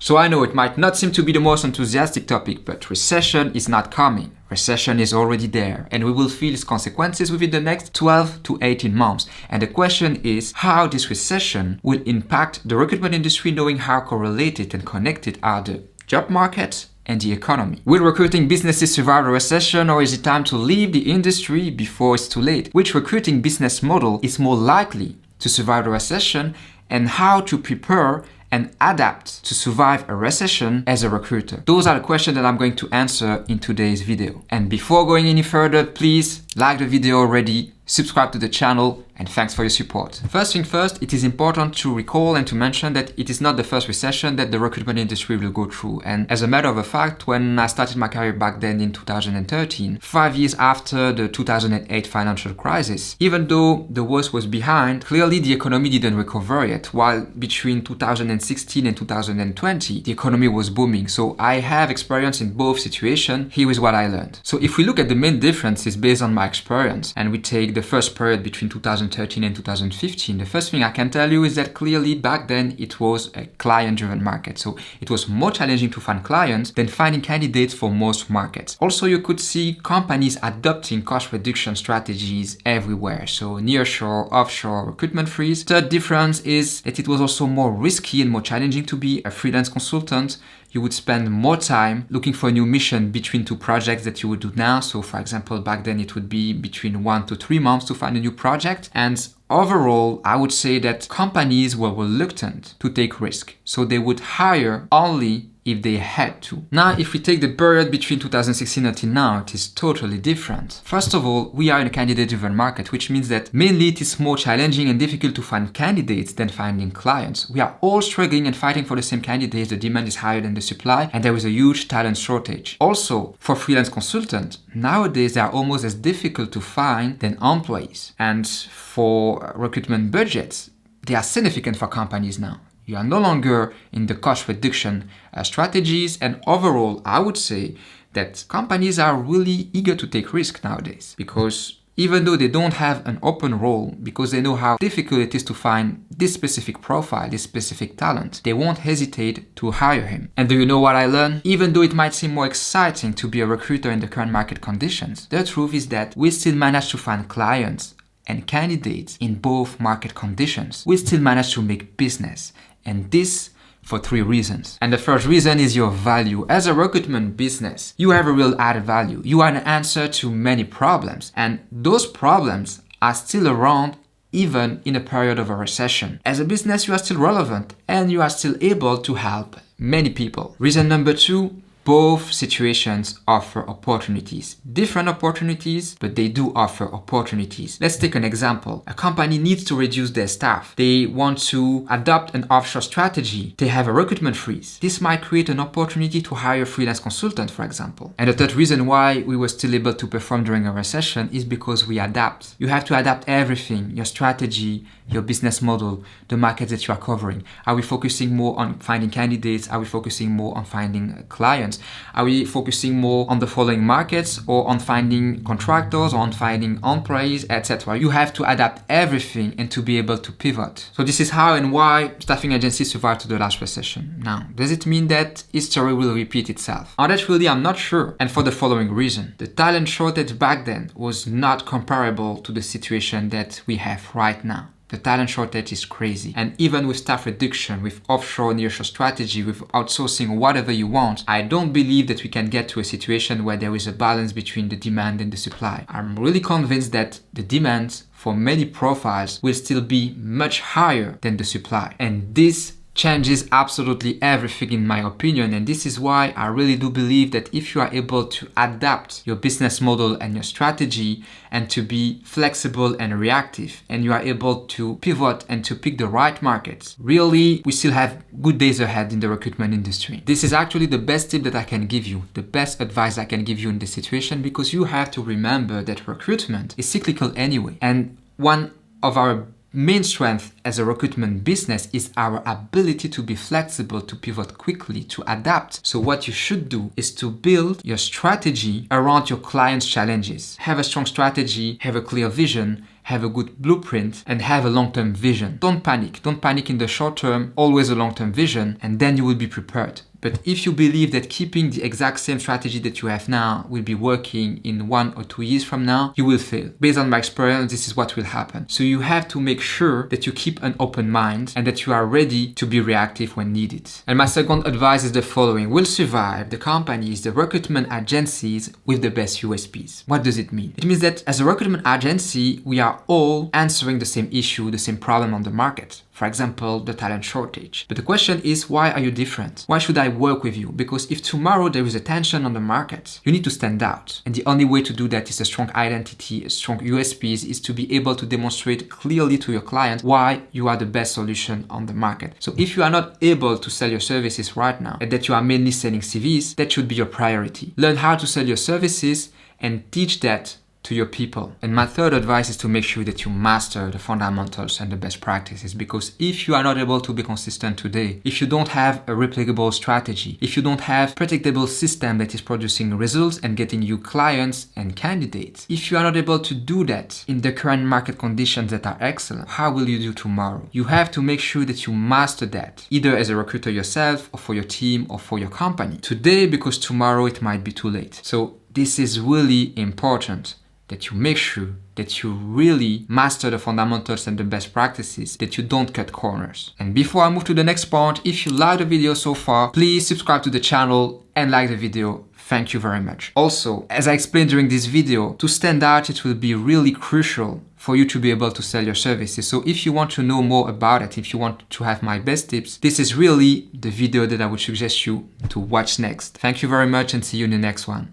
So I know it might not seem to be the most enthusiastic topic, but recession is not coming. Recession is already there, and we will feel its consequences within the next 12 to 18 months. And the question is how this recession will impact the recruitment industry, knowing how correlated and connected are the job market and the economy. Will recruiting businesses survive a recession, or is it time to leave the industry before it's too late? Which recruiting business model is more likely to survive the recession, and how to prepare and adapt to survive a recession as a recruiter? Those are the questions that I'm going to answer in today's video. And before going any further, please like the video already, subscribe to the channel, and thanks for your support. First thing first, it is important to recall and to mention that it is not the first recession that the recruitment industry will go through. And as a matter of fact, when I started my career back then in 2013, 5 years after the 2008 financial crisis, even though the worst was behind, clearly the economy didn't recover yet, while between 2016 and 2020, the economy was booming. So I have experience in both situations. Here is what I learned. So if we look at the main differences based on my experience, and we take the first period between 2013 and 2015, the first thing I can tell you is that clearly back then it was a client-driven market. So it was more challenging to find clients than finding candidates for most markets. Also, you could see companies adopting cost reduction strategies everywhere. So nearshore, offshore, recruitment freeze. Third difference is that it was also more risky and more challenging to be a freelance consultant. You would spend more time looking for a new mission between two projects that you would do now. So for example, back then it would be between 1 to 3 months to find a new project. And overall, I would say that companies were reluctant to take risk. So they would hire only if they had to. Now, if we take the period between 2016 until now, it is totally different. First of all, we are in a candidate-driven market, which means that mainly it is more challenging and difficult to find candidates than finding clients. We are all struggling and fighting for the same candidates. The demand is higher than the supply, and there is a huge talent shortage. Also, for freelance consultants, nowadays they are almost as difficult to find than employees. And for recruitment budgets, they are significant for companies now. You are no longer in the cost reduction strategies, and overall, I would say that companies are really eager to take risk nowadays, because even though they don't have an open role, because they know how difficult it is to find this specific profile, this specific talent, they won't hesitate to hire him. And do you know what I learned? Even though it might seem more exciting to be a recruiter in the current market conditions, the truth is that we still manage to find clients and candidates in both market conditions. We still manage to make business. And this for 3 reasons. And the first reason is your value. As a recruitment business, you have a real added value. You are an answer to many problems. And those problems are still around even in a period of a recession. As a business, you are still relevant and you are still able to help many people. Reason number 2, both situations offer opportunities. Different opportunities, but they do offer opportunities. Let's take an example. A company needs to reduce their staff. They want to adopt an offshore strategy. They have a recruitment freeze. This might create an opportunity to hire a freelance consultant, for example. And the third reason why we were still able to perform during a recession is because we adapt. You have to adapt everything, your strategy, your business model, the market that you are covering. Are we focusing more on finding candidates? Are we focusing more on finding clients? Are we focusing more on the following markets, or on finding contractors, or on finding employees, etc.? You have to adapt everything and to be able to pivot. So this is how and why staffing agencies survived to the last recession. Now, does it mean that history will repeat itself? On that really, I'm not sure. And for the following reason. The talent shortage back then was not comparable to the situation that we have right now. The talent shortage is crazy. And even with staff reduction, with offshore, nearshore strategy, with outsourcing, whatever you want, I don't believe that we can get to a situation where there is a balance between the demand and the supply. I'm really convinced that the demand for many profiles will still be much higher than the supply. And this changes absolutely everything in my opinion, and this is why I really do believe that if you are able to adapt your business model and your strategy and to be flexible and reactive, and you are able to pivot and to pick the right markets, really we still have good days ahead in the recruitment industry. This is actually the best tip that I can give you, the best advice I can give you in this situation, because you have to remember that recruitment is cyclical anyway, and one of our main strength as a recruitment business is our ability to be flexible, to pivot quickly, to adapt. So what you should do is to build your strategy around your client's challenges. Have a strong strategy, have a clear vision, have a good blueprint, and have a long-term vision. Don't panic. Don't panic in the short term, always a long-term vision, and then you will be prepared. But if you believe that keeping the exact same strategy that you have now will be working in 1 or 2 years from now, you will fail. Based on my experience, this is what will happen. So you have to make sure that you keep an open mind and that you are ready to be reactive when needed. And my second advice is the following. Will survive the companies, the recruitment agencies with the best USPs. What does it mean? It means that as a recruitment agency, we are all answering the same issue, the same problem on the market. For example, the talent shortage. But the question is, why are you different? Why should I work with you? Because if tomorrow there is a tension on the market, you need to stand out. And the only way to do that is a strong identity, a strong USPs, is to be able to demonstrate clearly to your client why you are the best solution on the market. So if you are not able to sell your services right now, and that you are mainly selling CVs, that should be your priority. Learn how to sell your services and teach that to your people. And my third advice is to make sure that you master the fundamentals and the best practices, because if you are not able to be consistent today, if you don't have a replicable strategy, if you don't have predictable system that is producing results and getting you clients and candidates, if you are not able to do that in the current market conditions that are excellent, how will you do tomorrow? You have to make sure that you master that, either as a recruiter yourself or for your team or for your company today, because tomorrow it might be too late. So this is really important, that you make sure that you really master the fundamentals and the best practices, that you don't cut corners. And before I move to the next point, if you like the video so far, please subscribe to the channel and like the video. Thank you very much. Also, as I explained during this video, to stand out, it will be really crucial for you to be able to sell your services. So if you want to know more about it, if you want to have my best tips, this is really the video that I would suggest you to watch next. Thank you very much and see you in the next one.